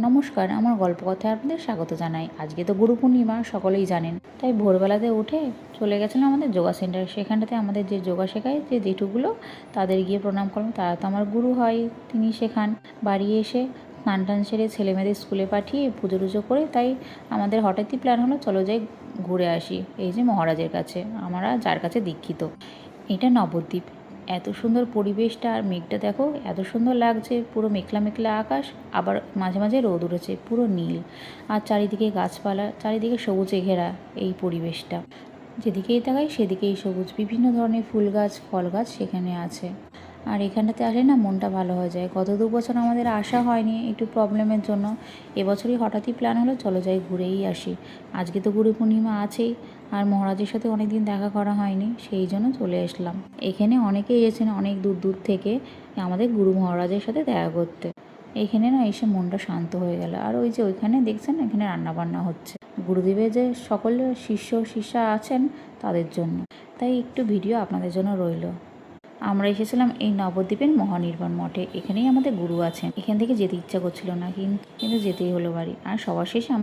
নমস্কার, আমার গল্প কথায় আপনাদের স্বাগত জানাই। আজকে তো গুরু পূর্ণিমা, সকলেই জানেন। তাই ভোরবেলাতে উঠে চলে গেছিলাম আমাদের যোগা সেন্টারে। সেখানটাতে আমাদের যে যোগা শেখায় যে জেঠুগুলো, তাদের গিয়ে প্রণাম করলাম। তারা তো আমার গুরু হয়, তিনি শেখান। বাড়ি এসে স্নান টান সেরে ছেলেমেয়েদের স্কুলে পাঠিয়ে পুজো টুজো করে তাই আমাদের হঠাৎই প্ল্যান হলো চলো যাই ঘুরে আসি এই যে মহারাজের কাছে, আমরা যার কাছে দীক্ষিত। এটা নবদ্বীপ। এত সুন্দর পরিবেশটা, আর মেঘটা দেখো এত সুন্দর লাগছে, পুরো মেঘলা মেঘলা আকাশ, আবার মাঝে মাঝে রোদ উঠেছে, পুরো নীল। আর চারিদিকে গাছপালা, চারিদিকে সবুজে ঘেরা এই পরিবেশটা। যেদিকেই তাকাই সেদিকেই সবুজ, বিভিন্ন ধরনের ফুল গাছ ফল গাছ সেখানে আছে। আর এখানটাতে আসলে না মনটা ভালো হয়ে যায়। গত 2 বছর আমাদের আসা হয়নি একটু প্রবলেমের জন্য। এবছরই হঠাৎই প্ল্যান হলো চলো যাই ঘুরেই আসি। আজকে তো গুরু পূর্ণিমা আছেই, আর মহারাজের সাথে অনেক দিন দেখা করা হয়নি, সেই জন্য চলে আসলাম। এখানে অনেকেই এসেছেন অনেক দূর দূর থেকে আমাদের গুরু মহারাজের সাথে দেখা করতে। এখানে না এসে মনটা শান্ত হয়ে গেল। আর ওই যে ওইখানে দেখছেন এখানে রান্নাবান্না হচ্ছে গুরুদেবের যে সকল শিষ্য শিষ্যা আছেন তাদের জন্য। তাই একটু ভিডিও আপনাদের জন্য রইল। আমরা এসেছিলাম এই নবদ্বীপের মহানির্বাণ মঠে। এখানেই আমাদের গুরু আছেন। এখান থেকে যেতে ইচ্ছা করছিল না, কিন্তু যেতেই হলো বাড়ি। আর সবার শেষে